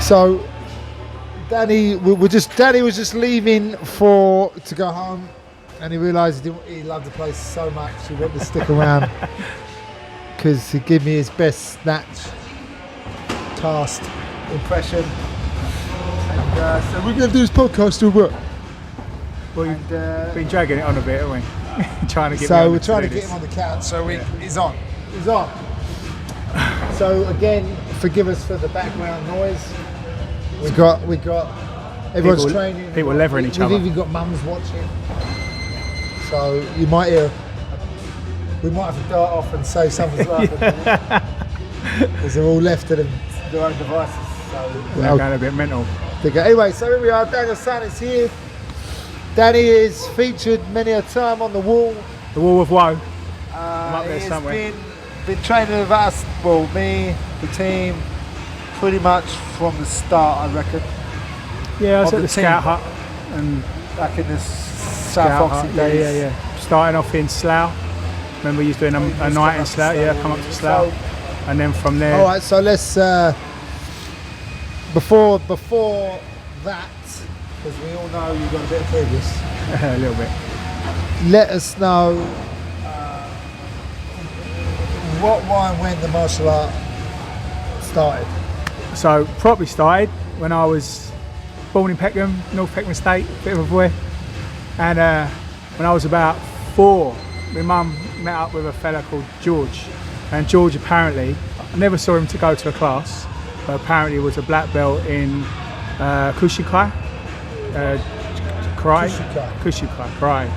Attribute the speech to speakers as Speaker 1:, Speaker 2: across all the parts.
Speaker 1: So Danny was just leaving to go home, and he realised he loved the place so much he wanted to stick around because he gave me his best snatch cast impression. And so we're going to do this podcast to work.
Speaker 2: Well, you've been dragging it on a bit, haven't we? Trying to get
Speaker 1: so we're trying to get him on the couch. So he's on. He's on. So again, forgive us for the background noise. We got everyone's training.
Speaker 2: People levering each other.
Speaker 1: We've even got mums watching. So you might hear. We might have to dart off and say something's right because they're all left to their own devices. So
Speaker 2: they're going a bit mental.
Speaker 1: Anyway, so here we are. Daniel's son is here. Danny is featured many a time on the wall.
Speaker 2: The wall of woe. I'm up there somewhere.
Speaker 1: Been training with us, well, me, the team, pretty much from the start, I reckon.
Speaker 2: Yeah, I was at the Scout Hut and
Speaker 1: back in the South Oxford days.
Speaker 2: Yeah. Starting off in Slough. Remember, you was doing a night in Slough. Yeah, come up to Slough, and then from there.
Speaker 1: All right, so let's before that, because we all know you've got a bit of previous.
Speaker 2: A little bit.
Speaker 1: Let us know what, why, and when the martial art started.
Speaker 2: So properly started when I was born in Peckham, North Peckham Estate, bit of a boy. And when I was about 4, my mum met up with a fella called George. And George apparently, I never saw him to go to a class, but apparently was a black belt in Kushikai. Kushikai karate.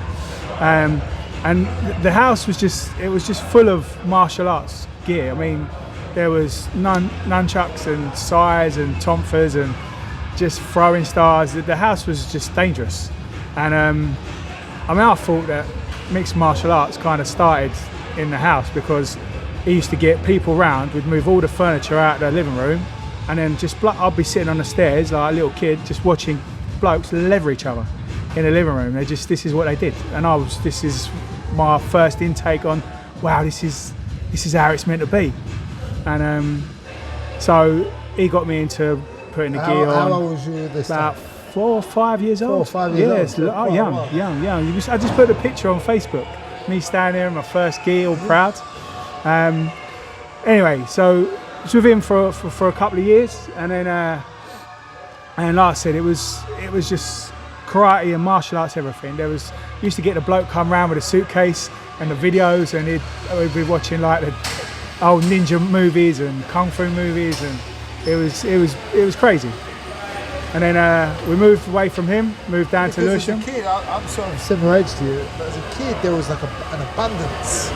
Speaker 2: And the house was just full of martial arts gear. I mean, there was nunchucks and sais and tonfas and just throwing stars. The house was just dangerous. And I mean, I thought that mixed martial arts kind of started in the house because he used to get people round, we'd move all the furniture out of the living room, and then I'd be sitting on the stairs like a little kid just watching blokes lever each other in the living room. This is what they did, and this is my first intake on, wow, this is how it's meant to be. And so he got me into putting the gear on.
Speaker 1: How old was you at this time?
Speaker 2: About 4 or 5 years old.
Speaker 1: 4 or 5 years old.
Speaker 2: Young. I just put a picture on Facebook, me standing there in my first gi, all proud. Anyway, so I was with him for a couple of years, and then and like I said, it was just karate and martial arts, everything. Used to get the bloke come round with a suitcase and the videos, and we'd be watching like the old ninja movies and kung fu movies, and it was crazy. And then we moved away from him, moved down to Lewisham.
Speaker 1: As a kid, I'm sort of similar age to you, but as a kid there was like an abundance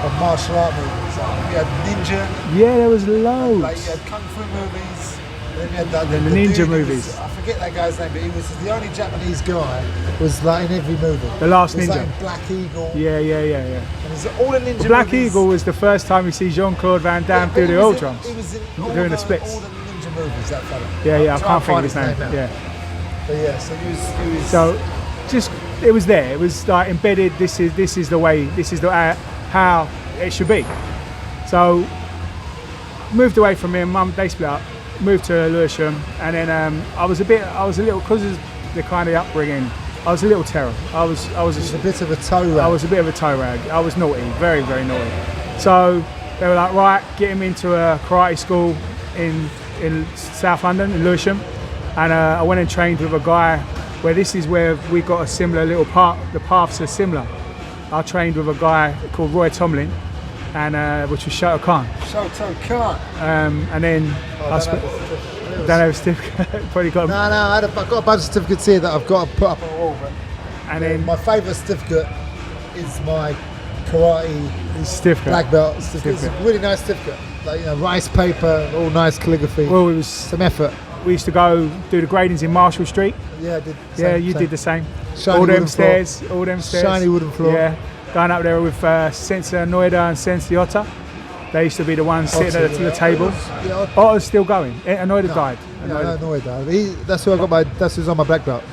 Speaker 1: of martial art movies. You had ninja.
Speaker 2: Yeah, there was loads.
Speaker 1: Like you had kung fu movies. Then you had
Speaker 2: the ninja movies.
Speaker 1: I forget that guy's name, but he was the only Japanese guy. Was like in every movie.
Speaker 2: The Last Ninja.
Speaker 1: Like in Black Eagle.
Speaker 2: Yeah.
Speaker 1: And it's all the ninja
Speaker 2: Black
Speaker 1: movies.
Speaker 2: Eagle was the first time you see Jean-Claude Van Damme do the oil drums.
Speaker 1: He was in
Speaker 2: doing the splits.
Speaker 1: All the ninja movies, that fella.
Speaker 2: Yeah, I can't think of his name. Yeah.
Speaker 1: But yeah, so he was.
Speaker 2: So, just it was there. It was like embedded. This is the way. This is how it should be. So, moved away from him. Mum, they split up. Moved to Lewisham, and then I was a little, because of the kind of upbringing, I was a little terror. I was
Speaker 1: a bit of a toe rag.
Speaker 2: I was a bit of a toe rag. I was naughty, very, very naughty. So they were like, right, get him into a karate school in South London, in Lewisham, and I went and trained with a guy where this is where we got a similar little part. The paths are similar. I trained with a guy called Roy Tomlin, and which was Shoto Khan.
Speaker 1: Shoto Khan.
Speaker 2: And then I don't have a certificate. Probably got.
Speaker 1: No, I've got a bunch of certificates here that I've got to put up on the wall.
Speaker 2: And then
Speaker 1: my favourite certificate is my karate
Speaker 2: certificate.
Speaker 1: Black belt certificate. It's a really nice certificate. Like, you know, rice paper, all nice calligraphy.
Speaker 2: Well, it was
Speaker 1: some effort.
Speaker 2: We used to go do the gradings in Marshall Street.
Speaker 1: Yeah, I did.
Speaker 2: You did the same.
Speaker 1: Shiny
Speaker 2: all them stairs.
Speaker 1: Shiny wooden floor.
Speaker 2: Yeah, going up there with Sensei Noida and Sensei Otta. They used to be the ones sitting at the table. Otta's still going. Noida died.
Speaker 1: Noida. That's who I got my. That's who's on my black belt.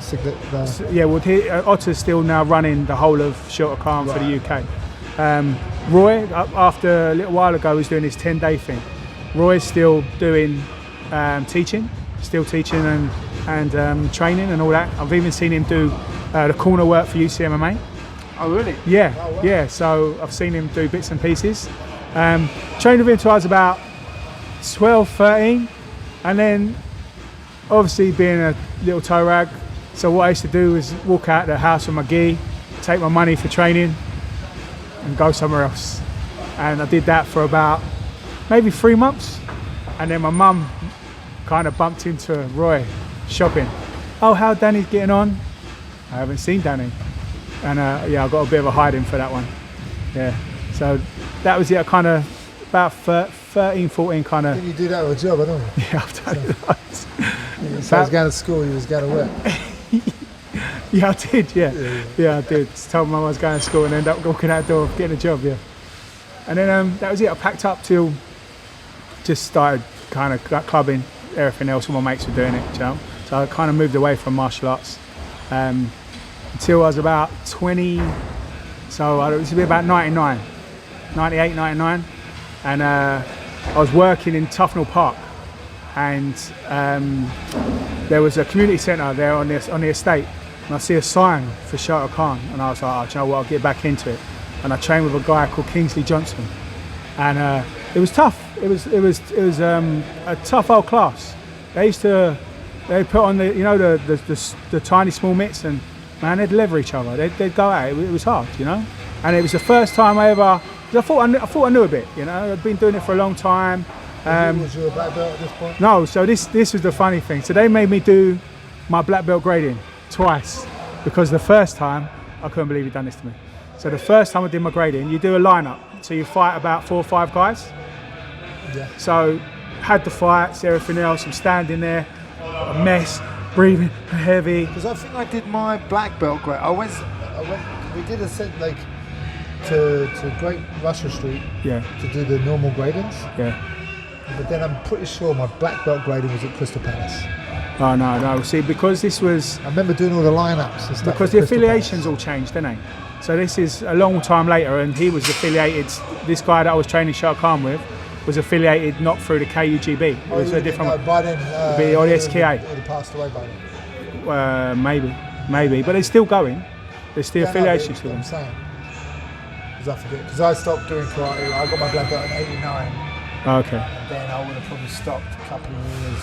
Speaker 2: Yeah, well, Otta's still now running the whole of Shoto Khan for the UK. Roy, after a little while ago, was doing his 10-day thing. Roy's still doing teaching, still teaching and training and all that. I've even seen him do the corner work for UCMMA.
Speaker 3: Oh, really?
Speaker 2: Yeah,
Speaker 1: Oh, wow.
Speaker 2: yeah. So I've seen him do bits and pieces. Trained with him till I was about 12, 13, and then obviously being a little toe rag. So what I used to do was walk out the house with my gi, take my money for training, and go somewhere else. And I did that for about maybe 3 months, and then my mum kind of bumped into Roy shopping. Oh, how Danny's getting on? I haven't seen Danny. And yeah, I got a bit of a hiding for that one. Yeah, so that was it. I kind of about 13, 14 kind of.
Speaker 1: Didn't you do that with a job, I don't know?
Speaker 2: Yeah, I've done it.
Speaker 1: So I was going to school, he was going to work.
Speaker 2: Yeah, I did. Yeah, I did. Just told my mum I was going to school and ended up walking out the door, getting a job. Yeah, and then that was it. I packed up till just started kind of clubbing. Everything else, all my mates were doing it. You know? So I kind of moved away from martial arts. Until I was about 20, so it was about 98, 99, and I was working in Tufnell Park, and there was a community centre there on the estate, and I see a sign for Shah Khan, and I was like, oh, do you know what, I'll get back into it, and I trained with a guy called Kingsley Johnson, and it was tough. It was a tough old class. They put on the tiny small mitts, and man, they'd lever each other. They'd go at it. It was hard, you know. And it was the first time I thought I knew a bit, you know. I'd been doing it for a long time.
Speaker 1: Was you a black belt at this point?
Speaker 2: No, so this was the funny thing. So they made me do my black belt grading twice, because the first time I couldn't believe he'd done this to me. So the first time I did my grading, you do a lineup. So you fight about 4 or 5 guys.
Speaker 1: Yeah.
Speaker 2: So had the fights, everything else. I'm standing there, a mess, breathing heavy.
Speaker 1: Because I think I did my black belt grade. We did a set like to Great Russell Street
Speaker 2: Yeah,
Speaker 1: to do the normal gradings.
Speaker 2: yeah.
Speaker 1: But then I'm pretty sure my black belt grading was at Crystal Palace.
Speaker 2: Oh no. See, because this was
Speaker 1: I remember doing all the lineups and stuff.
Speaker 2: because the affiliations all changed, didn't they? So this is a long time later, and he was affiliated. This guy that I was training Shah Khan with was affiliated not through the KUGB. It was a different
Speaker 1: No, by then.
Speaker 2: or the SKA.
Speaker 1: Would have passed away by then.
Speaker 2: maybe, but they're still going. There's still
Speaker 1: Yeah, no,
Speaker 2: affiliations
Speaker 1: but
Speaker 2: to
Speaker 1: I'm
Speaker 2: them.
Speaker 1: saying. Because I forget. Because I stopped doing karate. I got my black belt in '89.
Speaker 2: Okay.
Speaker 1: And then I would have probably stopped a couple of years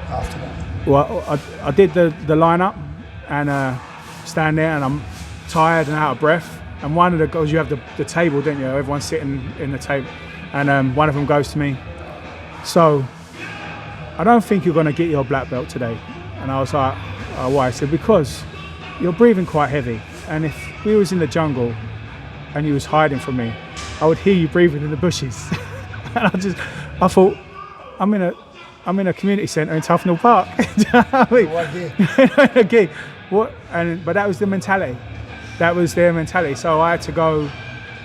Speaker 1: after that.
Speaker 2: Well, I did the lineup and stand there, and I'm tired and out of breath. And one of the guys, you have the table, don't you? Everyone's sitting in the table, and one of them goes to me, so I don't think you're going to get your black belt today. And I was like, oh, why? I said, because you're breathing quite heavy, and if we was in the jungle and you was hiding from me, I would hear you breathing in the bushes. And I thought, I'm in a community centre in Tufnell Park. Do you know what I mean?
Speaker 1: One year.
Speaker 2: Okay. What? But that was the mentality. That was their mentality. So I had to go.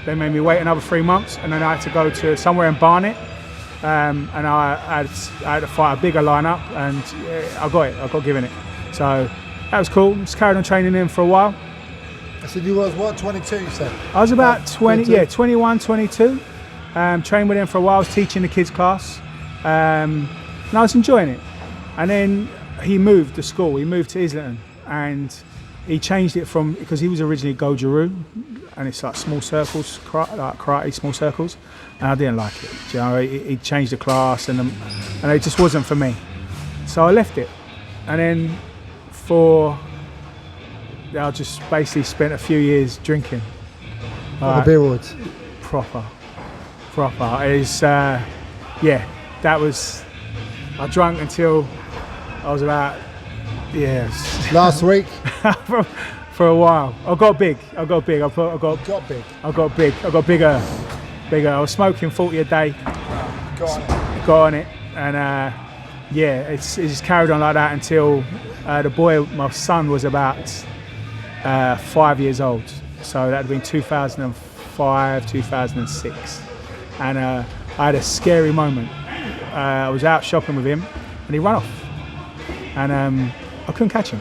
Speaker 2: They made me wait another 3 months, and then I had to go to somewhere in Barnet, and I had to fight a bigger lineup, and I got it. I got given it. So that was cool. Just carried on training him for a while.
Speaker 1: I said you was what, 22? You said.
Speaker 2: I was about 20,
Speaker 1: 22?
Speaker 2: yeah, 21, 22. Trained with him for a while. I was teaching the kids class, and I was enjoying it. And then he moved the school. He moved to Islington, and he changed it from, because he was originally Goju-Ryu, and it's like small circles, like karate, small circles, and I didn't like it. You know, he changed the class, and it just wasn't for me. So I left it, and then I just basically spent a few years drinking.
Speaker 1: On the beer woods.
Speaker 2: Proper. It's yeah, that was. I drank until I was about
Speaker 1: Last week.
Speaker 2: for a while. I got big. I got bigger. I was smoking 40 a day. Got on it, and it just carried on like that until my son was about 5 years old. So that had been 2005, 2006, and I had a scary moment. I was out shopping with him, and he ran off, and I couldn't catch him.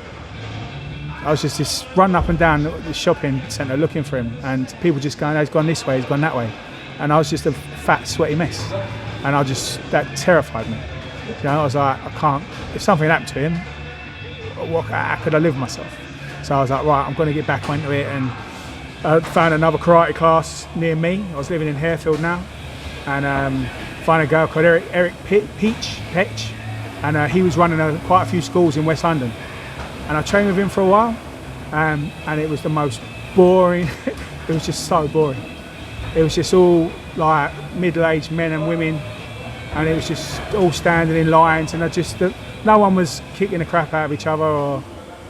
Speaker 2: I was just running up and down the shopping centre looking for him, and people just going, oh, he's gone this way, he's gone that way, and I was just a fat, sweaty mess, and that terrified me. You know, I was like, I can't. If something happened to him, how could I live with myself? So I was like, right, I'm going to get back into it, and found another karate class near me. I was living in Harefield now, and found a girl called Eric Peach, and he was running quite a few schools in West London, and I trained with him for a while, and it was the most boring. It was just so boring. It was just all like middle-aged men and women, and it was just all standing in lines, and no one was kicking the crap out of each other, or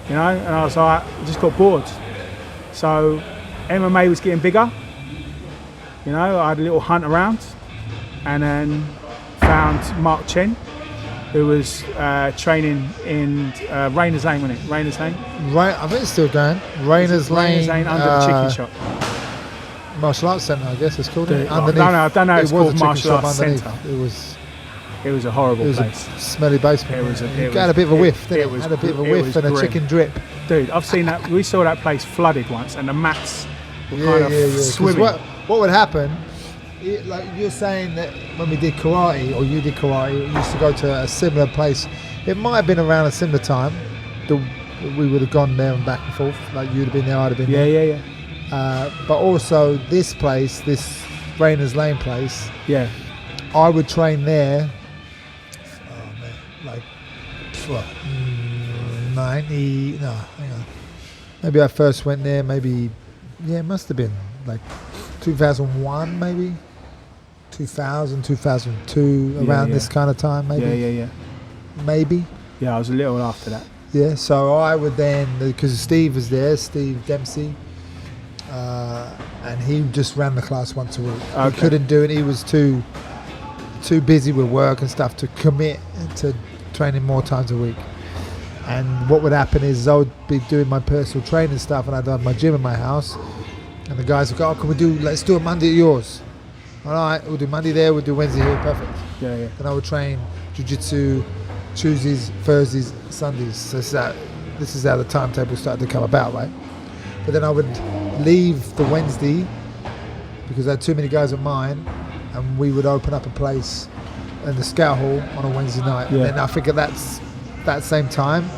Speaker 2: you know. And I was like, I just got bored. So MMA was getting bigger. You know, I had a little hunt around, and then found Mark Chen, who was training in Rayners Lane, wasn't it? Rayners Lane?
Speaker 1: Right, I think it's still going. Rayners Lane.
Speaker 2: Under the chicken shop.
Speaker 1: Martial Arts Centre, I guess it's called.
Speaker 2: I don't know. It's called Martial Arts Centre. It was a horrible place.
Speaker 1: A smelly basement. It had a bit of a whiff, didn't it? Had a bit of a whiff and a chicken drip.
Speaker 2: Dude, I've seen that. We saw that place flooded once, and the mats were kind of swimming.
Speaker 1: What would happen? Like you're saying that when we did karate, or you did karate, we used to go to a similar place. It might have been around a similar time. We would have gone there and back and forth. Like you'd have been there, I'd have been there.
Speaker 2: Yeah.
Speaker 1: But also this place, this Rayners Lane place.
Speaker 2: Yeah.
Speaker 1: I would train there. Oh man, like what? 90? No, hang on. Maybe I first went there. Maybe it must have been like 2001, maybe 2000, 2002, around this kind of time, maybe.
Speaker 2: Yeah.
Speaker 1: Maybe.
Speaker 2: Yeah, I was a little after that.
Speaker 1: Yeah, so I would then, because Steve was there, Steve Dempsey, and he just ran the class once a week.
Speaker 2: Okay.
Speaker 1: He couldn't do it. He was too busy with work and stuff to commit to training more times a week. And what would happen is I would be doing my personal training stuff, and I'd have my gym in my house, and the guys would go, let's do a Monday at yours. All right, we'll do Monday there, we'll do Wednesday here, perfect.
Speaker 2: Yeah.
Speaker 1: Then I would train jiu-jitsu Tuesdays, Thursdays, Sundays. So this is how the timetable started to come about, right? But then I would leave the Wednesday because I had too many guys at mine, and we would open up a place in the Scout Hall on a Wednesday night.
Speaker 2: Yeah.
Speaker 1: And then I figure that same time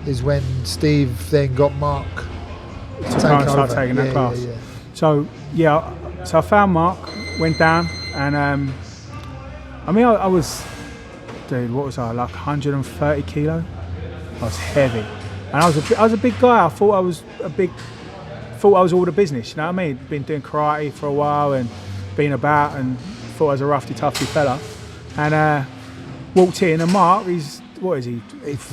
Speaker 1: is when Steve then got Mark to
Speaker 2: start taking that class.
Speaker 1: Yeah.
Speaker 2: So I found Mark, went down, and I was, dude, what was I, like 130 kilo? I was heavy, and I was a big guy. I thought I was all the business. You know what I mean? Been doing karate for a while and been about, and thought I was a roughy toughy fella. And walked in, and Mark, what is he?
Speaker 1: He's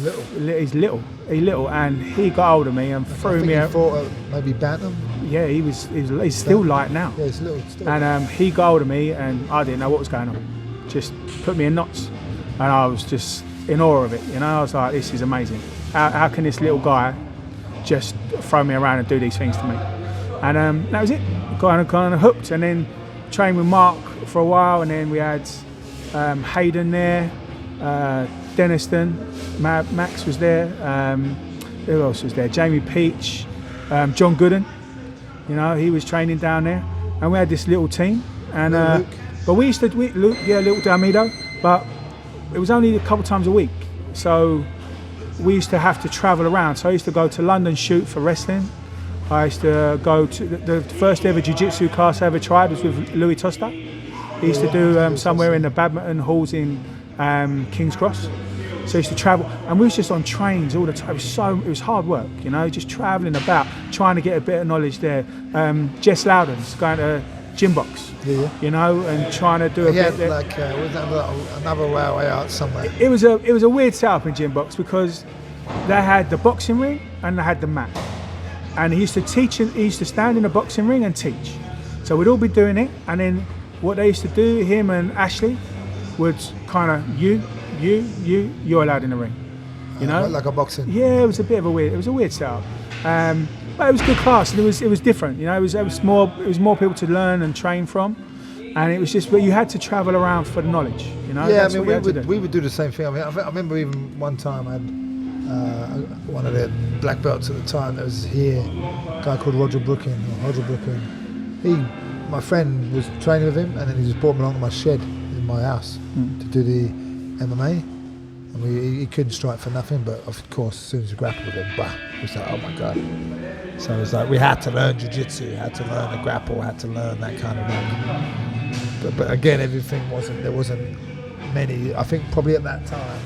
Speaker 1: little.
Speaker 2: He's little, and he got hold of me and threw me out.
Speaker 1: He thought maybe bantam.
Speaker 2: Yeah, he's still light now.
Speaker 1: Yeah, he's little. Still.
Speaker 2: And he got hold of me, and I didn't know what was going on. Just put me in knots, and I was just in awe of it. You know, I was like, this is amazing. How can this little guy just throw me around and do these things to me? And that was it. Got kind of hooked, and then trained with Mark for a while, and then we had Hayden there, Denniston, Max was there. Who else was there? Jamie Peach, John Gooden. You know, he was training down there, and we had this little team. And
Speaker 1: Luke.
Speaker 2: but we used to, Luke D'Amido, but it was only a couple times a week. So we used to have to travel around. So I used to go to London shoot for wrestling. I used to go to the first ever jiu-jitsu class I ever tried was with Louis Tosta. He used to do somewhere in the badminton halls in King's Cross. So I used to travel, and we was just on trains all the time. It was hard work, you know, just travelling about, trying to get a bit of knowledge there. Jess Loudon's going to gym box, you know, and trying to do a bit there.
Speaker 1: Like was that another way out somewhere?
Speaker 2: It was a weird setup in gym box because they had the boxing ring and they had the mat. And he used to stand in the boxing ring and teach. So we'd all be doing it, and then what they used to do, him and Ashley, would kind of you're allowed in the ring, you know,
Speaker 1: like a boxing.
Speaker 2: Yeah, it was a weird setup, but it was a good class, and it was different, you know. It was more people to learn and train from, and it was just, but you had to travel around for the knowledge, you know.
Speaker 1: Yeah,
Speaker 2: that's
Speaker 1: I mean, we would do the same thing. I mean, I remember even one time I had one of the black belts at the time that was here, a guy called Roger Brookin. My friend was training with him, and then he just brought me along to my shed in my house to do the MMA. And he couldn't strike for nothing, but of course, as soon as we grappled him, bah, it was like, oh my God. So it was like, we had to learn jiu-jitsu, had to learn the grapple, had to learn that kind of like. But again, there wasn't many. I think probably at that time,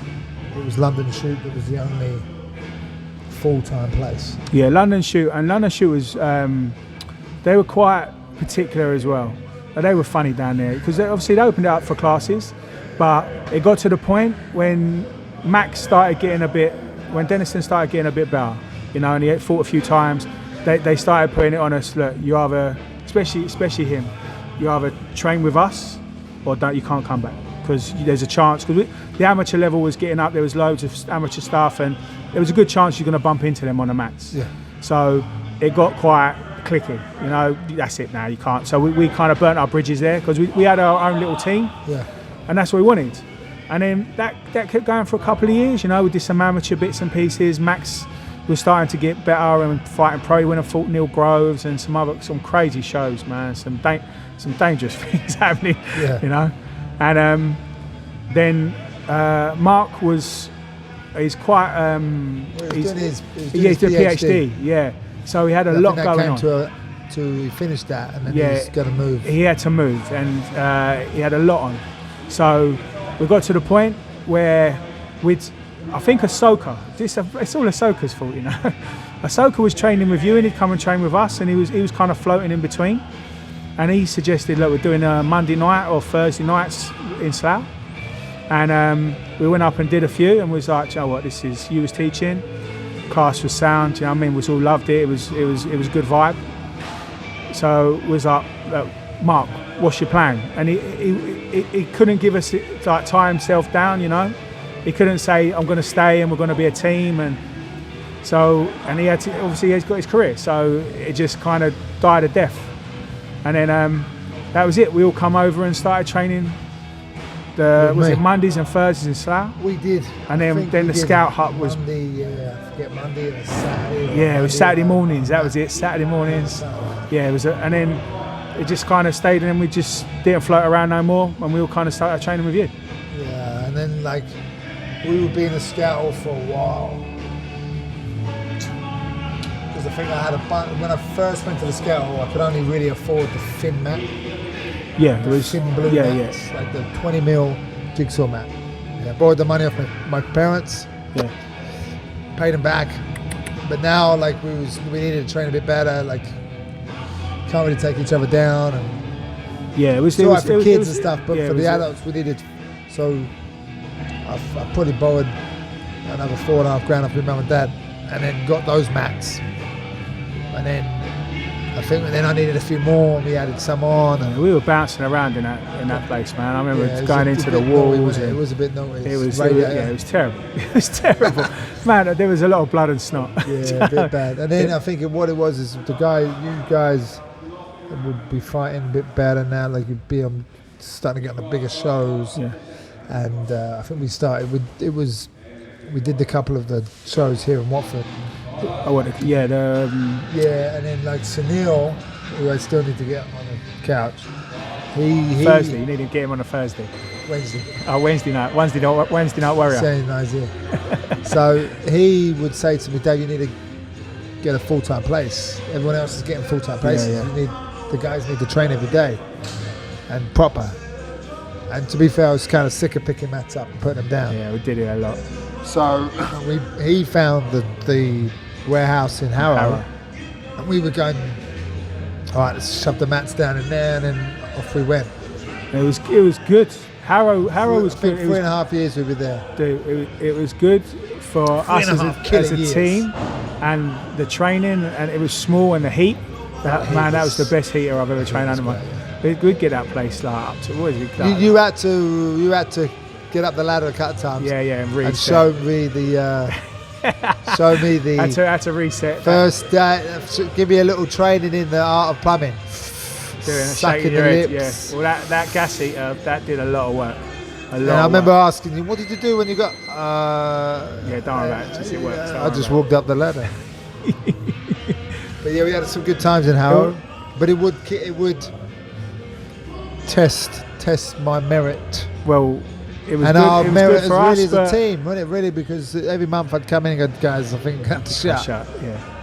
Speaker 1: it was London Shoot that was the only full-time place.
Speaker 2: Yeah, London Shoot was, they were quite particular as well. They were funny down there because obviously they opened it up for classes, but it got to the point when Max started getting when Denison started getting a bit better, you know, and he fought a few times, they started putting it on us, look, you either, especially him, you either train with us or you can't come back, because there's a chance, because the amateur level was getting up, there was loads of amateur stuff, and there was a good chance you're going to bump into them on the mats.
Speaker 1: Yeah.
Speaker 2: So it got quite clicky, you know, that's it now, you can't. So we kind of burnt our bridges there, because we had our own little team,
Speaker 1: Yeah.
Speaker 2: and that's what we wanted. And then that kept going for a couple of years, you know, we did some amateur bits and pieces. Max was starting to get better and fighting pro. He went and fought Neil Groves and some crazy shows, man, some dangerous things happening,
Speaker 1: Yeah.
Speaker 2: you know. And then Mark he's quite he's doing PhD, yeah. So he had a lot going on.
Speaker 1: He finished that, and then
Speaker 2: Yeah.
Speaker 1: he's going to move.
Speaker 2: He had to move, and he had a lot on. So we got to the point where I think Ahsoka, it's all Ahsoka's fault, you know. Ahsoka was training with you, and he'd come and train with us, and he was kind of floating in between. And he suggested, look, we're doing a Monday night or Thursday nights in Slough. And we went up and did a few, and was like, you know what, you was teaching, class was sound, you know what I mean, we all loved it, it was a good vibe. So it was like, look, Mark, what's your plan? And he couldn't give us, like, tie himself down, you know. He couldn't say, I'm going to stay and we're going to be a team. And he had to, obviously he's got his career, so it just kind of died a death. And then that was it. We all come over and started training. It Mondays and Thursdays in Slough?
Speaker 1: We did.
Speaker 2: And then the Scout Hut was
Speaker 1: Monday. I forget Monday and Saturday.
Speaker 2: Yeah, it was Saturday mornings. That was it. Saturday mornings. Yeah, it was. And then it just kind of stayed, and then we just didn't float around no more, and we all kind of started training with you.
Speaker 1: Yeah, and then like we would be in the Scout Hall for a while. Because I think I had when I first went to the Scout Hall, I could only really afford the thin mat.
Speaker 2: Yeah,
Speaker 1: the thin blue mats, like the 20 mil jigsaw mat. Yeah, borrowed the money off my parents.
Speaker 2: Yeah.
Speaker 1: Paid them back. But now, like we needed to train a bit better. Like can't really take each other down. And
Speaker 2: yeah, it was
Speaker 1: for kids and stuff, but for the adults we needed. So I probably borrowed another $4.5 grand off my mum and dad, and then got those mats. And then I think I needed a few more, and we added some on. And
Speaker 2: we were bouncing around in that place, man. I remember going into the walls.
Speaker 1: It was a bit naughty.
Speaker 2: It was terrible. It was terrible. Man, there was a lot of blood and snot.
Speaker 1: Yeah, a bit bad. And then I think what it was is you guys would be fighting a bit better now. Like you'd be starting to get on the bigger shows. Yeah. And I think we started. We did a couple of the shows here in Watford.
Speaker 2: And
Speaker 1: then like Sunil, who I still need to get on the couch.
Speaker 2: Thursday, you need to get him on a Thursday.
Speaker 1: Wednesday.
Speaker 2: Oh, Wednesday night warrior.
Speaker 1: Same idea. So he would say to me, Dave, you need to get a full-time place. Everyone else is getting full-time places. The guys need to train every day and proper. And to be fair, I was kind of sick of picking mats up and putting them down.
Speaker 2: Yeah, we did it a lot.
Speaker 1: So he found the warehouse in Harrow, and we were going, all right, let's shove the mats down in there, and then off we went.
Speaker 2: It was good. Harrow was good.
Speaker 1: 3.5 years we were there.
Speaker 2: Dude, it was good for us as a team, and the training, and it was small, and the heat. That was the best heater I've ever trained under. We'd get that place like up to what is it?
Speaker 1: You had to get up the ladder a couple of times.
Speaker 2: Yeah, and
Speaker 1: show me the.
Speaker 2: Had to reset.
Speaker 1: First day, give me a little training in the art of plumbing.
Speaker 2: Sucking your head, lips. Yeah. Well, that gas heater, that did a lot of work.
Speaker 1: I remember asking him, what did you do when you got...
Speaker 2: don't worry about it, just it works.
Speaker 1: I just walked up the ladder. But yeah, we had some good times in Harrow. But it would test my merit.
Speaker 2: Well, it was
Speaker 1: and
Speaker 2: good.
Speaker 1: our
Speaker 2: It was
Speaker 1: merit
Speaker 2: good
Speaker 1: as
Speaker 2: for
Speaker 1: really
Speaker 2: us,
Speaker 1: as a
Speaker 2: but
Speaker 1: team, wasn't it? Really, because every month I'd come in and go, guys, I think I have to shut.
Speaker 2: Yeah,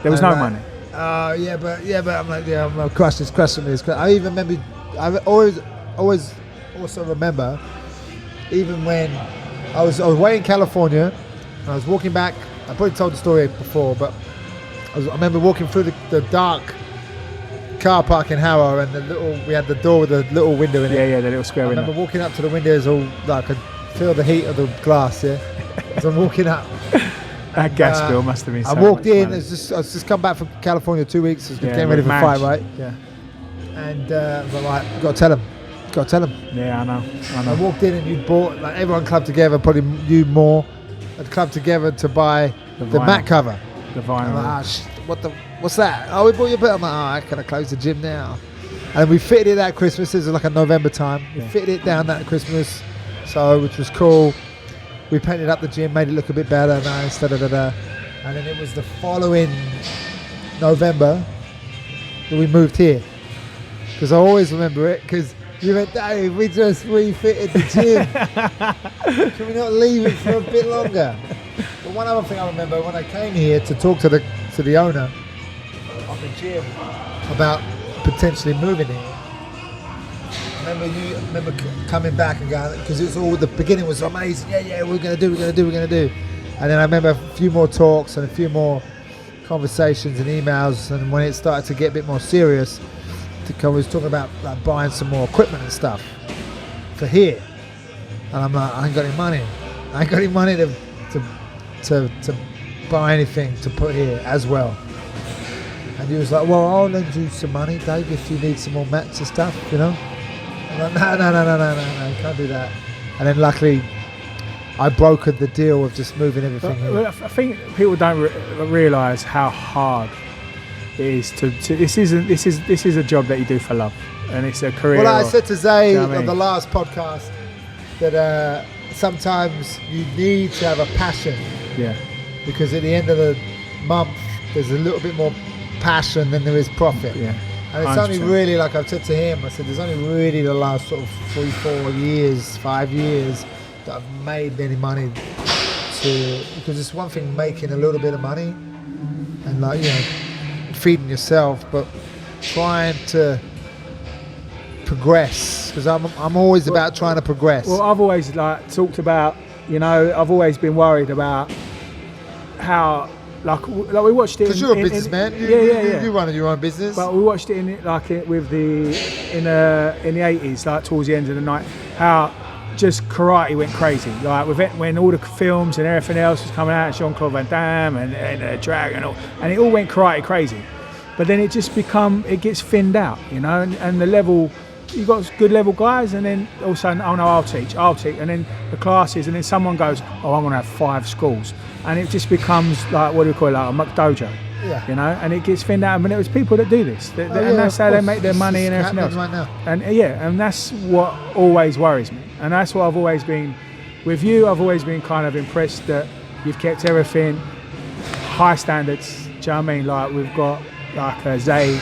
Speaker 2: there was
Speaker 1: And
Speaker 2: no money.
Speaker 1: but I'm like, I'm crushing this. I even remember, I always also remember, even when I was away in California, and I was walking back. I probably told the story before, but I remember walking through the dark car park in Harrow, and we had the door with the little window in it.
Speaker 2: Yeah, the little square window.
Speaker 1: I remember walking up to the windows, all like I could feel the heat of the glass. Yeah, as I'm walking up.
Speaker 2: That gas bill must have been.
Speaker 1: I
Speaker 2: so
Speaker 1: walked
Speaker 2: much
Speaker 1: in.
Speaker 2: money.
Speaker 1: I was just come back from California 2 weeks. I was getting
Speaker 2: with
Speaker 1: ready for a fight,
Speaker 2: Madge.
Speaker 1: right?
Speaker 2: Yeah.
Speaker 1: And I was like, got to tell him.
Speaker 2: Yeah, I know.
Speaker 1: I walked in and you'd bought, like everyone clubbed together, probably you more, had clubbed together to buy the mat cover.
Speaker 2: The vinyl.
Speaker 1: I'm like, what's that? Oh, we bought your bill. I'm like, I can close the gym now. And we fitted it that Christmas. This was like a November time. We fitted it down that Christmas, which was cool. We painted up the gym, made it look a bit better, nice, and then it was the following November that we moved here. Because I always remember it, because you went, Dave, we just refitted the gym. Can we not leave it for a bit longer? But one other thing I remember, when I came here to talk to the owner of the gym about potentially moving here, I remember coming back and going, because it was all, the beginning was amazing. Yeah, we're going to do. And then I remember a few more talks and a few more conversations and emails, and when it started to get a bit more serious, I was talking about like buying some more equipment and stuff for here. And I'm like, I ain't got any money. I ain't got any money to buy anything to put here as well. And he was like, well, I'll lend you some money, Dave, if you need some more mats and stuff, you know? I'm like, no, you can't do that. And then luckily, I brokered the deal of just moving everything here.
Speaker 2: I think people don't realise how hard it is to this is a job that you do for love, and it's a career.
Speaker 1: Well, I said to Zay
Speaker 2: you know what I
Speaker 1: on
Speaker 2: mean?
Speaker 1: the last podcast that sometimes you need to have a passion.
Speaker 2: Yeah.
Speaker 1: Because at the end of the month, there's a little bit more passion than there is profit.
Speaker 2: Yeah.
Speaker 1: And it's
Speaker 2: 100%.
Speaker 1: only really, like I've said to him, I said, there's only really the last sort of 3, 4 years, 5 years that I've made any money because it's one thing making a little bit of money and like, you know, feeding yourself, but trying to progress, because I'm always about trying to progress.
Speaker 2: Well, I've always talked about, you know, I've always been worried about how like we watched it
Speaker 1: because you're a businessman. You run your own business.
Speaker 2: But we watched it in the 80s, like towards the end of the night, how just karate went crazy. Like when all the films and everything else was coming out, Jean-Claude Van Damme and Dragon, and it all went karate crazy. But then it gets thinned out, you know, and the level. You got good level guys, and then all of a sudden, oh no, I'll teach, and then the classes, and then someone goes, oh, I'm going to have 5 schools, and it just becomes like, what do we call it, like a McDojo, you know, and it gets thinned out. I mean, it was people that do this, and that's how they make their money and everything else.
Speaker 1: Right now.
Speaker 2: And that's what always worries me, and that's what I've always been with you. I've always been kind of impressed that you've kept everything high standards. Do you know what I mean? Like we've got like Zay,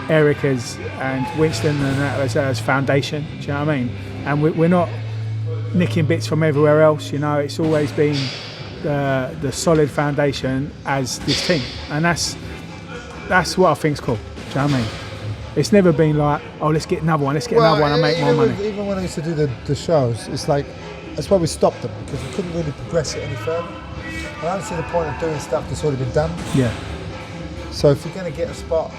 Speaker 2: Erica's and Winston and that as foundation, do you know what I mean? And we're not nicking bits from everywhere else, you know, it's always been the solid foundation as this team, and that's what I think's cool, do you know what I mean? It's never been like, oh, let's get another one and make more money.
Speaker 1: Even when I used to do the shows, it's like, that's why we stopped them, because we couldn't really progress it any further. I don't see the point of doing stuff that's already been done.
Speaker 2: Yeah.
Speaker 1: So if you're going to get a spot,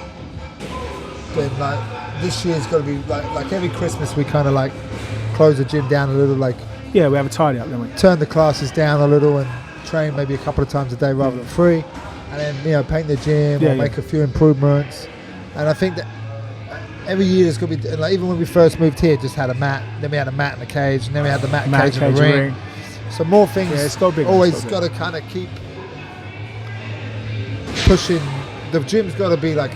Speaker 1: then like this year's got to be like every Christmas we kind of like close the gym down a little, like
Speaker 2: we have a tidy up, don't we?
Speaker 1: Turn the classes down a little and train maybe a couple of times a day rather than 3, and then, you know, paint the gym or make a few improvements. And I think that every year there's going to be, like, even when we first moved here, just had a mat, then we had a mat in the cage, and then we had the mat and cage in the ring. So more things. It's got bigger, always got to kind of keep pushing. The gym's got to be like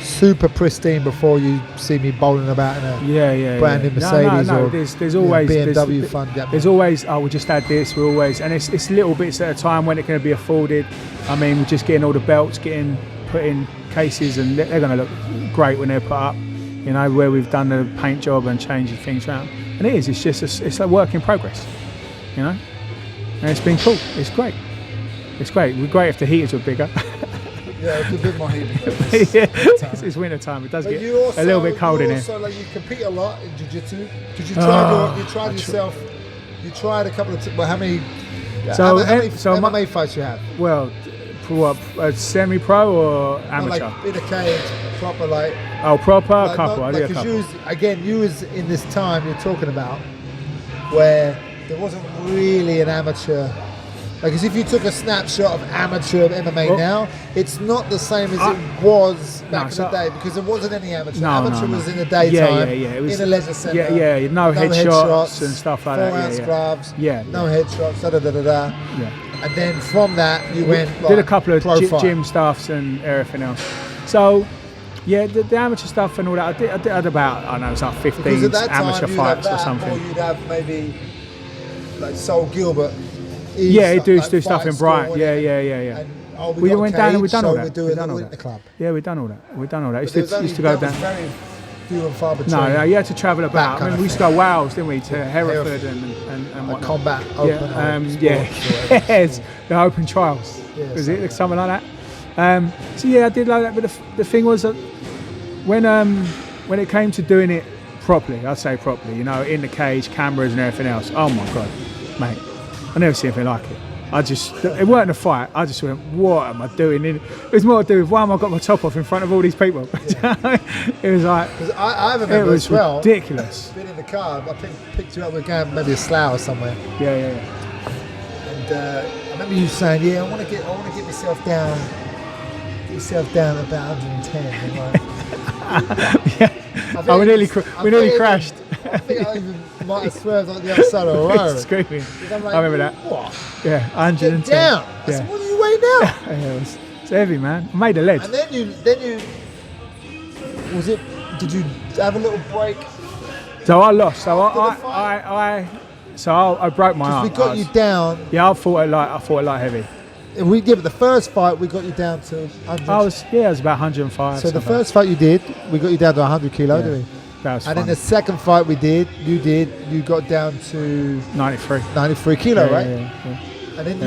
Speaker 1: super pristine before you see me bowling about in a brand new Mercedes or
Speaker 2: there's always
Speaker 1: BMW fund.
Speaker 2: There's always, we just had this. We're always, and it's little bits at a time when it can be afforded. I mean, we're just getting all the belts, put in cases, and they're going to look great when they're put up. You know, where we've done the paint job and changing things around. And it is. It's just it's a work in progress, you know. And it's been cool. It's great. It's great. It'd be great if the heaters were bigger.
Speaker 1: Yeah, it's a bit more heat.
Speaker 2: It's winter time. It does get a little bit cold in here.
Speaker 1: Also, like, you compete a lot in jiu-jitsu because you tried yourself. You tried a couple of. Well, how many?
Speaker 2: So,
Speaker 1: how many
Speaker 2: so
Speaker 1: MMA fights you have?
Speaker 2: Well, what, semi-pro or amateur?
Speaker 1: Like in a cage, proper like.
Speaker 2: Oh, proper,
Speaker 1: Like,
Speaker 2: a couple. I do a couple.
Speaker 1: You was in this time you're talking about where there wasn't really an amateur. Like, as if you took a snapshot of amateur MMA now, it's not the same as it was back in the day because there wasn't any amateur. Amateur was in the daytime,
Speaker 2: It was,
Speaker 1: in a leisure centre.
Speaker 2: No headshots and stuff like that.
Speaker 1: 4 ounce gloves,
Speaker 2: no
Speaker 1: headshots, da.
Speaker 2: Yeah.
Speaker 1: And then from that, you went like,
Speaker 2: did a couple of gym stuffs and everything else. So, yeah, the amateur stuff and all that, I did about, I don't know, it's like 15 amateur fights or something.
Speaker 1: Or you'd have maybe like Sol Gilbert.
Speaker 2: He'd do stuff in Brighton. Yeah.
Speaker 1: And,
Speaker 2: we went down and we've done all that.
Speaker 1: We've done all that. Club.
Speaker 2: Yeah, we've done all that. Used to
Speaker 1: that
Speaker 2: go down.
Speaker 1: Was very few and far between.
Speaker 2: No, you had to travel about. I mean, we used to go Wales, didn't we, to Hereford and
Speaker 1: whatnot. Combat open.
Speaker 2: Yes, the open trials. Was it something like that? So yeah, I did like that. But the thing was that when it came to doing it properly, I'd say properly, you know, in the cage, cameras and everything else. Oh my God, mate, I never seen anything like it. It weren't a fight. I just went, what am I doing? It was more to do with why am I got my top off in front of all these people? It was like,
Speaker 1: I remember
Speaker 2: it was
Speaker 1: as well,
Speaker 2: ridiculous.
Speaker 1: Been in the car, I picked you up with maybe a Slough or somewhere.
Speaker 2: Yeah.
Speaker 1: And I remember you saying, I want to get myself down. Get yourself down about 110.
Speaker 2: We nearly crashed.
Speaker 1: I think I even might have swerved on the other side of the road.
Speaker 2: Screaming.
Speaker 1: Like,
Speaker 2: I remember that.
Speaker 1: What?
Speaker 2: Yeah, 110.
Speaker 1: Get down. I said, what do you weigh now?
Speaker 2: It's heavy, man. I made a lead.
Speaker 1: And then you did you have a little break?
Speaker 2: So I lost. So I broke my arm.
Speaker 1: We got you down.
Speaker 2: Yeah, I fought it light heavy.
Speaker 1: But the first fight we got you down to 100.
Speaker 2: I was about 105.
Speaker 1: So the first fight you did, we got you down to 100 kilo, didn't we?
Speaker 2: That was
Speaker 1: and
Speaker 2: funny.
Speaker 1: then the second fight you got down to 93 kilo, right?
Speaker 2: Yeah.
Speaker 1: And then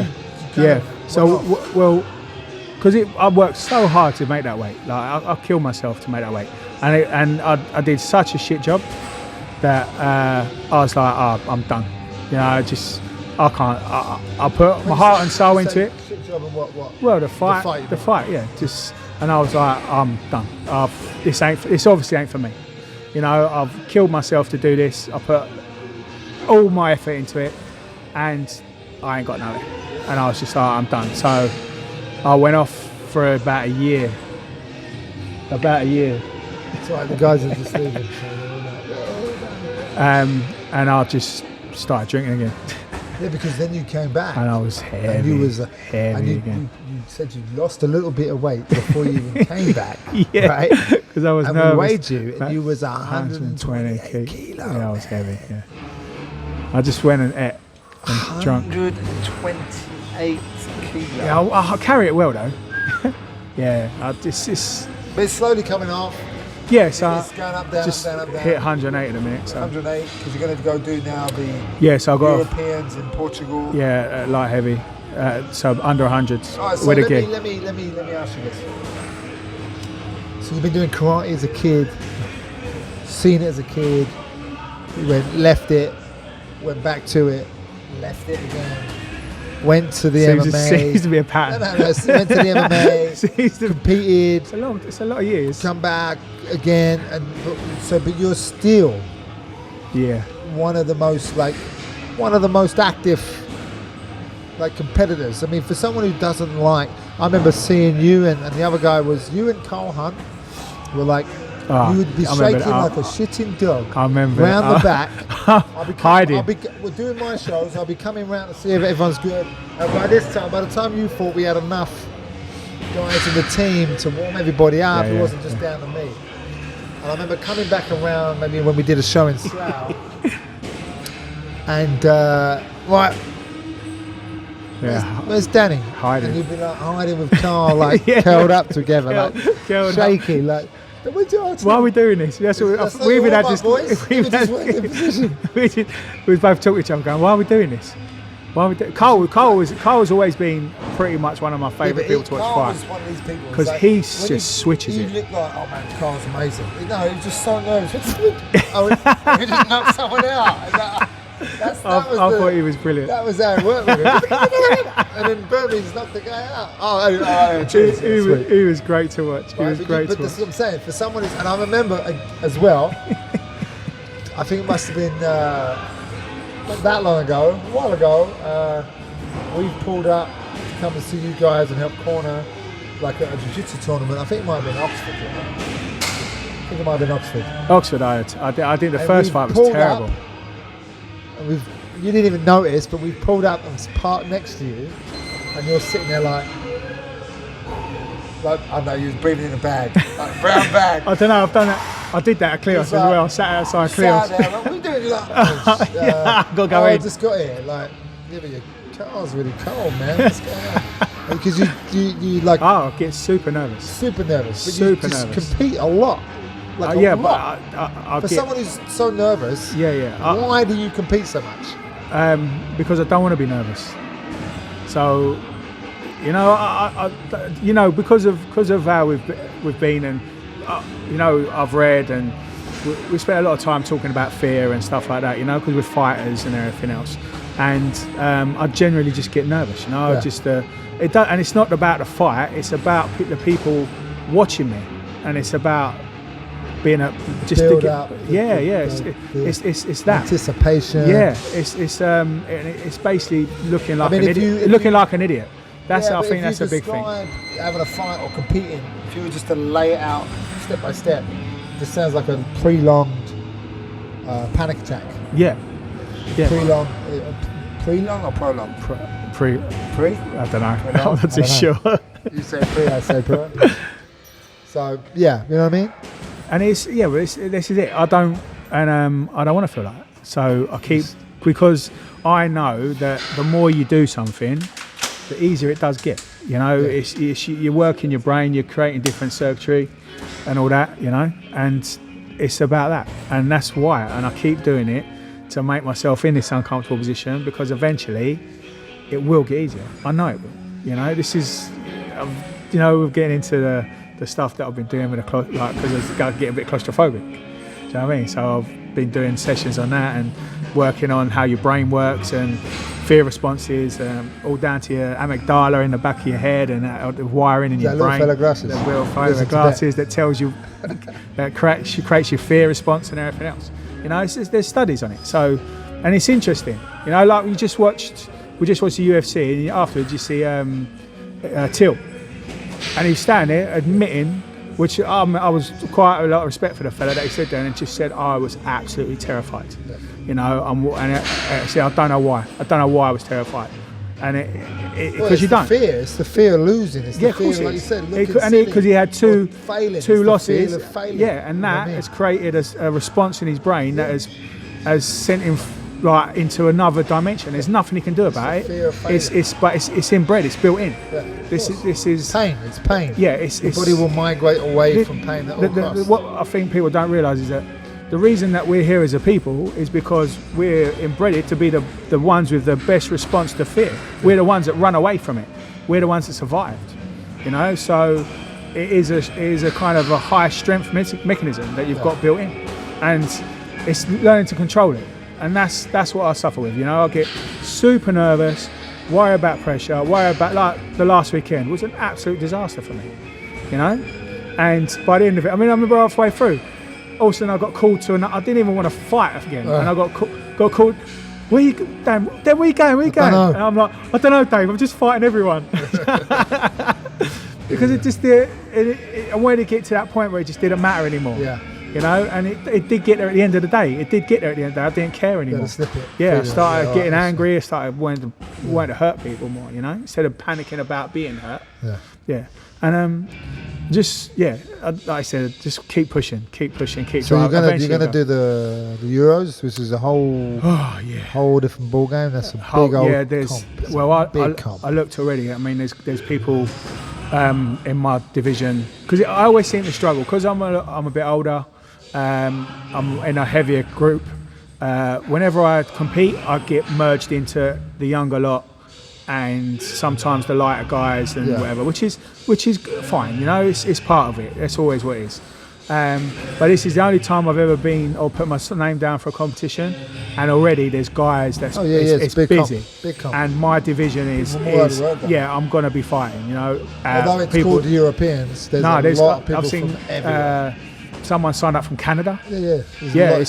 Speaker 2: because I worked so hard to make that weight. Like I killed myself to make that weight, and I did such a shit job that I was like, I'm done. You know, I can't. I put my heart and soul into it.
Speaker 1: Shit job and what?
Speaker 2: Well, the fight, yeah. And I was like, I'm done. This obviously ain't for me. You know, I've killed myself to do this. I put all my effort into it, and I ain't got nothing. And I was just like, I'm done. So I went off for about a year.
Speaker 1: It's like the guys are just leaving.
Speaker 2: And I just started drinking again.
Speaker 1: Yeah, because then you came back.
Speaker 2: And I was heavy.
Speaker 1: And you was
Speaker 2: heavy again.
Speaker 1: You said you lost a little bit of weight before you even came back.
Speaker 2: Yeah,
Speaker 1: right?
Speaker 2: Because I was nervous.
Speaker 1: And we weighed you, and you was 120 kilo.
Speaker 2: Yeah, I was heavy. Yeah. I just went and ate and drunk.
Speaker 1: 128 kilo.
Speaker 2: Yeah, I carry it well though. Yeah,
Speaker 1: But it's slowly coming off.
Speaker 2: Yeah, so
Speaker 1: it's going up, down,
Speaker 2: just
Speaker 1: up, down, up, down.
Speaker 2: hit 108 in a minute. So
Speaker 1: 108, because you're going to go do now the
Speaker 2: so I got
Speaker 1: Europeans in Portugal.
Speaker 2: Yeah, light heavy. So under 100
Speaker 1: right, so
Speaker 2: with a
Speaker 1: let
Speaker 2: gi.
Speaker 1: me ask you this. So you've been doing karate as a kid, seen it as a kid, left it, went back to it, left it again, went to the MMA.
Speaker 2: Seems to be a pattern.
Speaker 1: No, went to the MMA, competed.
Speaker 2: It's a lot of years.
Speaker 1: Come back again, but you're still one of the most active competitors. I mean, for someone who doesn't I remember seeing you and the other guy was you and Cole Hunt were like. You would be shaking like a shitting dog.
Speaker 2: I remember
Speaker 1: round the back.
Speaker 2: Hiding.
Speaker 1: We're doing my shows. I'll be coming round to see if everyone's good. And by the time you thought we had enough guys in the team to warm everybody up, it wasn't just down to me. And I remember coming back around maybe when we did a show in Slough. And where's Danny?
Speaker 2: Hiding.
Speaker 1: And you'd be like hiding with Carl, curled up together, shaky, Then we do our team.
Speaker 2: Why are we doing this? That's what
Speaker 1: That's not
Speaker 2: we
Speaker 1: your
Speaker 2: even had
Speaker 1: warm-up,
Speaker 2: this.
Speaker 1: boys. We just weren't in position.
Speaker 2: We both talked to each other, going, "Why are we doing this? Why are we doing?" Carl's always been pretty much one of my favourite people to watch
Speaker 1: Carl was
Speaker 2: fight
Speaker 1: one of these people.
Speaker 2: because
Speaker 1: like,
Speaker 2: he
Speaker 1: when
Speaker 2: just switches
Speaker 1: you
Speaker 2: it.
Speaker 1: look like, oh man, Carl's amazing. No, he was just so nervous. He just knocked someone out. I
Speaker 2: thought he was brilliant.
Speaker 1: That was how it worked with him. And then Birmingham knocked the guy out. Oh, cheers.
Speaker 2: He was great to watch. He was great to
Speaker 1: But that's
Speaker 2: watch.
Speaker 1: what I'm saying. For someone who's, and I remember as well, I think it must have been not that long ago, a while ago, we pulled up to come and see you guys and help corner like a jiu-jitsu tournament. I think it might have been Oxford. You know? I think it might have been Oxford.
Speaker 2: Oxford, I think the
Speaker 1: And
Speaker 2: first
Speaker 1: we
Speaker 2: fight was
Speaker 1: pulled
Speaker 2: terrible.
Speaker 1: up, and you didn't even notice, but we pulled up and parked next to you, and you're sitting there like I know you was breathing in a bag, like brown bag.
Speaker 2: I don't know. I've done that. I did that at Cleos as well. I sat outside Cleos.
Speaker 1: Sat there, like, what are you doing? You're like,
Speaker 2: Yeah, gotta go
Speaker 1: I
Speaker 2: in.
Speaker 1: just got here. Like, yeah, but your car's really cold, man. What's going on? Because you like
Speaker 2: I get super nervous.
Speaker 1: super nervous, but
Speaker 2: Super
Speaker 1: you just
Speaker 2: nervous.
Speaker 1: compete a lot. Like a
Speaker 2: Yeah,
Speaker 1: lot.
Speaker 2: but I
Speaker 1: For
Speaker 2: get,
Speaker 1: someone who's so nervous,
Speaker 2: yeah.
Speaker 1: why do you compete so much?
Speaker 2: Because I don't want to be nervous. So, you know, because of how we've been, and you know, I've read, and we spent a lot of time talking about fear and stuff like that. You know, because we're fighters and everything else, and I generally just get nervous. You know, and it's not about the fight. It's about the people watching me, and it's about being just
Speaker 1: Build
Speaker 2: to get,
Speaker 1: up.
Speaker 2: It's that
Speaker 1: anticipation.
Speaker 2: Yeah, it's basically looking like
Speaker 1: mean,
Speaker 2: an
Speaker 1: if
Speaker 2: idiot.
Speaker 1: you-
Speaker 2: Looking like an idiot. I
Speaker 1: but
Speaker 2: think
Speaker 1: if
Speaker 2: that's
Speaker 1: you
Speaker 2: a big thing.
Speaker 1: describe having a fight or competing, if you were just to lay it out step by step, it just sounds like a prolonged panic attack.
Speaker 2: Yeah.
Speaker 1: Prolonged or prolonged?
Speaker 2: Pre.
Speaker 1: Pre?
Speaker 2: I don't know.
Speaker 1: Pre-long?
Speaker 2: I'm not
Speaker 1: I
Speaker 2: too
Speaker 1: don't know.
Speaker 2: sure.
Speaker 1: You say pre, I say pro. So yeah, you know what I mean?
Speaker 2: And this is it. I don't want to feel like that. So I keep, because I know that the more you do something, the easier it does get. You know, it's you're working your brain, you're creating different circuitry, and all that. You know, and it's about that, and that's why. And I keep doing it to make myself in this uncomfortable position, because eventually it will get easier. I know it will. You know, this is, we're getting into the stuff that I've been doing with because I get a bit claustrophobic. Do you know what I mean? So I've been doing sessions on that and working on how your brain works and fear responses, all down to your amygdala in the back of your head and the wiring in your
Speaker 1: Little
Speaker 2: brain.
Speaker 1: fella glasses.
Speaker 2: The little fella
Speaker 1: Listen to
Speaker 2: glasses that tells you that creates your fear response and everything else. You know, there's studies on it. So, and it's interesting. You know, like we just watched the UFC, and afterwards you see Till. And he's standing there admitting, which I was quite a lot of respect for the fella that he said there, and just said, I was absolutely terrified.
Speaker 1: Yeah.
Speaker 2: You know, I don't know why. I don't know why I was terrified. And because you don't.
Speaker 1: Fear. It's the fear of losing. It's the
Speaker 2: Yeah, of course
Speaker 1: fear,
Speaker 2: it
Speaker 1: like you
Speaker 2: is.
Speaker 1: said,
Speaker 2: Because he had two
Speaker 1: failing.
Speaker 2: losses.
Speaker 1: It's the feel of failing.
Speaker 2: Yeah, and
Speaker 1: You know what
Speaker 2: that
Speaker 1: I mean?
Speaker 2: has created a response in his brain that has sent him like into another dimension. There's nothing he can do about
Speaker 1: the fear of
Speaker 2: it.
Speaker 1: failure.
Speaker 2: It's inbred. It's built in.
Speaker 1: Yeah,
Speaker 2: This is
Speaker 1: pain. It's pain.
Speaker 2: Yeah,
Speaker 1: The body will migrate away from pain at all costs.
Speaker 2: what I think people don't realise is that the reason that we're here as a people is because we're inbred to be the ones with the best response to fear. We're the ones that run away from it. We're the ones that survived. You know, so it is a kind of a high strength mechanism that you've got built in, and it's learning to control it. And that's what I suffer with. You know, I get super nervous, worry about pressure, worry about, like the last weekend was an absolute disaster for me. You know, and by the end of it, I remember halfway through, all of a sudden I got called to I didn't even want to fight again, and I got called. Where you, Dan? Where you going? Where you going? And I'm like, I don't know, Dave. I'm just fighting everyone. Because it just I wanted to get to that point where it just didn't matter anymore.
Speaker 1: Yeah.
Speaker 2: You know, and it did get there at the end of the day. It did get there at the end of the day. I didn't care anymore.
Speaker 1: Slip it.
Speaker 2: Yeah, I
Speaker 1: Feel it.
Speaker 2: started
Speaker 1: Yeah,
Speaker 2: getting
Speaker 1: right.
Speaker 2: angry. I started wanting to hurt people more, you know, instead of panicking about being hurt.
Speaker 1: Yeah.
Speaker 2: Yeah. And like I said, just keep pushing, keep
Speaker 1: So
Speaker 2: driving.
Speaker 1: you're gonna
Speaker 2: Eventually
Speaker 1: do the Euros, which is a whole different ball game. That's a big old comp. It's a big comp.
Speaker 2: I looked already. I mean, there's people in my division, because I always seem to struggle because I'm a bit older. I'm in a heavier group. Whenever I compete, I get merged into the younger lot, and sometimes the lighter guys and whatever, which is fine. You know, it's part of it. That's always what it is. But this is the only time I've ever been or put my name down for a competition, and already there's guys that's it's busy.
Speaker 1: Big comp.
Speaker 2: And my division is I'm gonna be fighting. You know,
Speaker 1: although it's called Europeans, there's a lot of people
Speaker 2: I've seen
Speaker 1: from everywhere.
Speaker 2: Someone signed up from Canada.
Speaker 1: It's
Speaker 2: going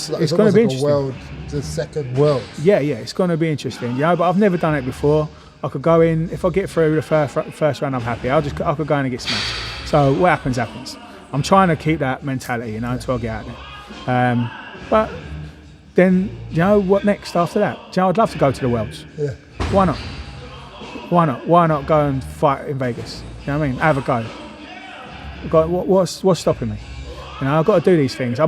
Speaker 2: to be interesting.
Speaker 1: The second world.
Speaker 2: It's going to be interesting. You know, but I've never done it before. I could go in, if I get through the first round, I'm happy. I could go in and get smashed. So what happens, happens. I'm trying to keep that mentality, you know, until I get out there. But then, you know, what next after that? You know, I'd love to go to the Worlds.
Speaker 1: Yeah.
Speaker 2: Why not? Why not go and fight in Vegas? You know what I mean? Have a go. What's stopping me? You know, I've got to do these things. I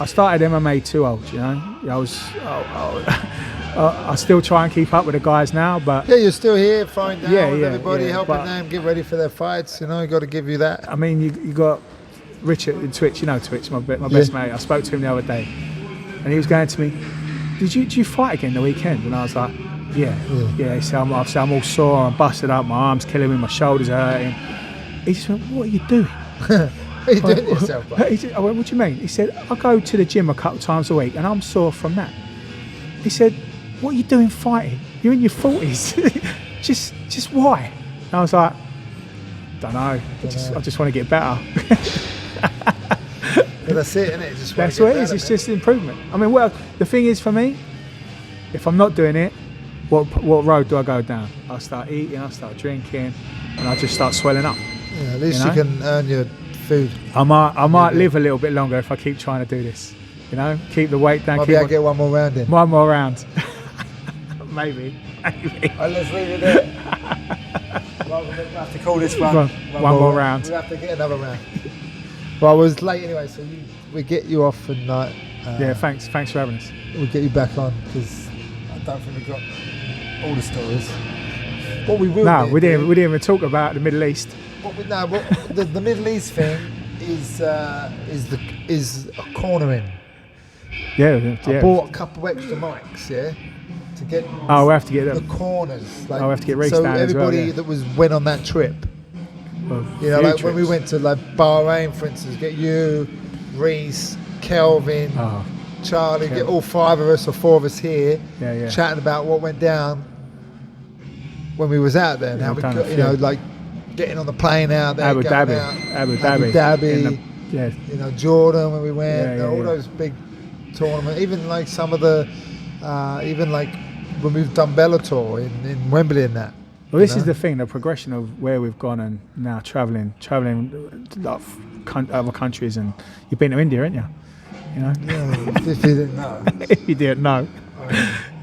Speaker 2: started MMA too old, you know. I still try and keep up with the guys now, but
Speaker 1: you're still here, finding out with everybody, helping them get ready for their fights. You know, you got to give you that.
Speaker 2: I mean, you got Richard in Twitch. You know Twitch, my best mate. I spoke to him the other day, and he was going to me, Did you fight again the weekend? And I was like, yeah. He said, I'm all sore, I'm busted up, my arms killing me, my shoulders are hurting. He just went, what are you doing?
Speaker 1: What are you doing to yourself, bro?
Speaker 2: I went, what do you mean? He said, I go to the gym a couple times a week and I'm sore from that. He said, what are you doing fighting? You're in your 40s. just why? And I was like, don't know. I just want to get better.
Speaker 1: But that's it, isn't it?
Speaker 2: That's what it is. It's just improvement. I mean, well, the thing is for me, if I'm not doing it, what road do I go down? I start eating, I start drinking, and I just start swelling up.
Speaker 1: Yeah, at least you can earn your food.
Speaker 2: I might live a little bit longer if I keep trying to do this. You know, keep the weight down.
Speaker 1: Maybe I'll get one more round in.
Speaker 2: One more round. Maybe.
Speaker 1: Let's leave it there. Well, we'll have to call this one
Speaker 2: more round.
Speaker 1: We'll have to get another round. Well, I was late anyway, so we get you off and
Speaker 2: thanks for having us.
Speaker 1: We'll get you back on because I don't think we got all the stories. What we will
Speaker 2: we didn't even talk about the Middle East.
Speaker 1: The Middle East thing is a cornering. I bought a couple extra mics, to get.
Speaker 2: Oh, we have to get them.
Speaker 1: The corners.
Speaker 2: We have to get Reese
Speaker 1: so
Speaker 2: down as well.
Speaker 1: So everybody that went on that trip.
Speaker 2: Well,
Speaker 1: when we went to like Bahrain, for instance, get you, Reese, Kelvin, Charlie, get all 5 of us or 4 of us here, chatting about what went down when we was out there and how we got, like getting on the plane out there,
Speaker 2: Abu Dhabi,
Speaker 1: Jordan when we went, all those big tournaments, even like some of the, even like when we've done Bellator in Wembley and that.
Speaker 2: Well, this is the thing, the progression of where we've gone and now travelling to other countries, and you've been to India, haven't you? You know?
Speaker 1: Yeah, if you didn't know.
Speaker 2: If you didn't know.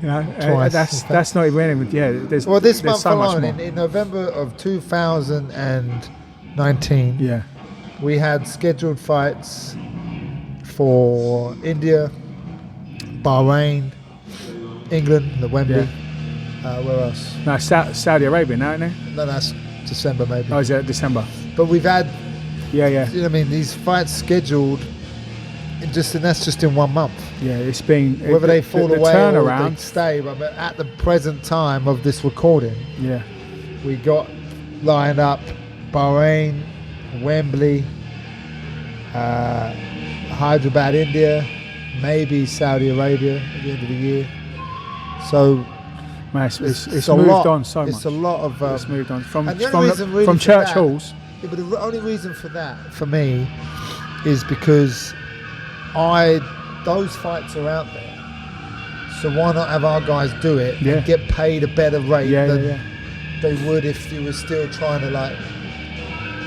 Speaker 2: You know,
Speaker 1: twice,
Speaker 2: that's not even,
Speaker 1: this month
Speaker 2: so
Speaker 1: alone,
Speaker 2: much more.
Speaker 1: in November of 2019, we had scheduled fights for India, Bahrain, England, the Wembley. Where else?
Speaker 2: No, Saudi Arabia now, isn't it?
Speaker 1: No, that's December maybe.
Speaker 2: Oh, is it December?
Speaker 1: But we've had,
Speaker 2: you know
Speaker 1: what I mean, these fights scheduled, and that's just in 1 month.
Speaker 2: Yeah, it's been
Speaker 1: whether they fall away
Speaker 2: turnaround,
Speaker 1: or they stay. But at the present time of this recording, we got lined up Bahrain, Wembley, Hyderabad, India, maybe Saudi Arabia at the end of the year. So.
Speaker 2: It's moved on so much.
Speaker 1: It's a lot of.
Speaker 2: It's moved on from
Speaker 1: church
Speaker 2: halls.
Speaker 1: Yeah, but the only reason for that, for me, is because those fights are out there. So why not have our guys do it and get paid a better rate than they would if you were still trying to like.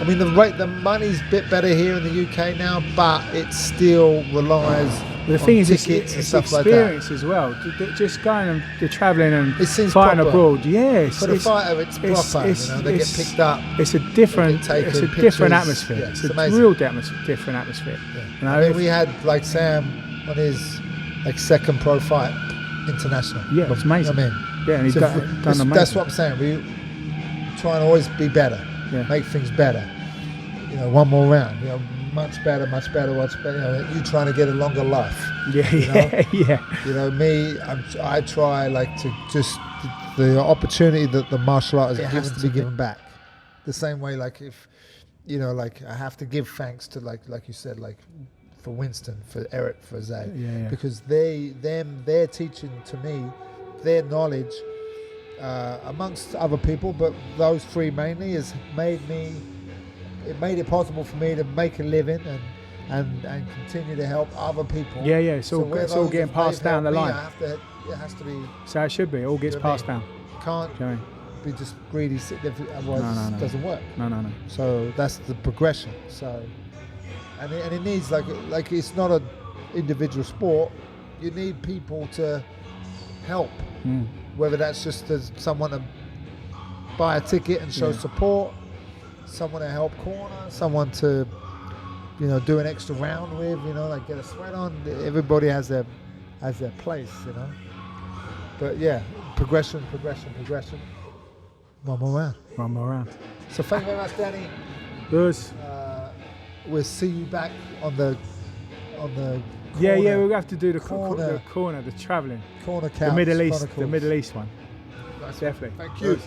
Speaker 1: I mean, the money's a bit better here in the UK now, but it still relies.
Speaker 2: The thing is, it's
Speaker 1: stuff
Speaker 2: experience
Speaker 1: like
Speaker 2: as well. Just going and travelling and fighting
Speaker 1: proper.
Speaker 2: abroad. Yes,
Speaker 1: for the fighter, it's proper. They get picked up.
Speaker 2: It's a different different atmosphere.
Speaker 1: Yeah,
Speaker 2: it's a
Speaker 1: amazing.
Speaker 2: real different atmosphere.
Speaker 1: Yeah.
Speaker 2: You know,
Speaker 1: I mean, we had like Sam on his second pro fight international.
Speaker 2: It's amazing.
Speaker 1: I mean,
Speaker 2: and he's done amazing.
Speaker 1: That's what I'm saying. We try and always be better. make things better. You know, one more round. You know, much better, much better. You know, you trying to get a longer life.
Speaker 2: Yeah,
Speaker 1: you know?
Speaker 2: yeah.
Speaker 1: You know, me, I try like to just the opportunity that the martial art has to be given back. The same way, like if, you know, like I have to give thanks to like you said, like for Winston, for Eric, for Zay, because they're teaching to me their knowledge amongst other people, but those three mainly has made it possible for me to make a living and continue to help other people.
Speaker 2: Yeah, it's all getting passed down the line.
Speaker 1: It has to be.
Speaker 2: So it should be. It all gets passed down.
Speaker 1: Can't be just greedy, otherwise it doesn't work.
Speaker 2: No.
Speaker 1: So that's the progression. So, and it needs like it's not an individual sport. You need people to help, whether that's just as someone to buy a ticket and show support, someone to help corner, someone to, you know, do an extra round with, you know, like get a sweat on. Everybody has their place, you know. But yeah, progression. One more round. So thank you very much, Danny.
Speaker 2: Good.
Speaker 1: We'll see you back on the corner.
Speaker 2: Yeah, we'll have to do the corner, the travelling.
Speaker 1: Corner couch.
Speaker 2: The Middle East one.
Speaker 1: That's
Speaker 2: Definitely.
Speaker 1: Thank you.
Speaker 2: Good.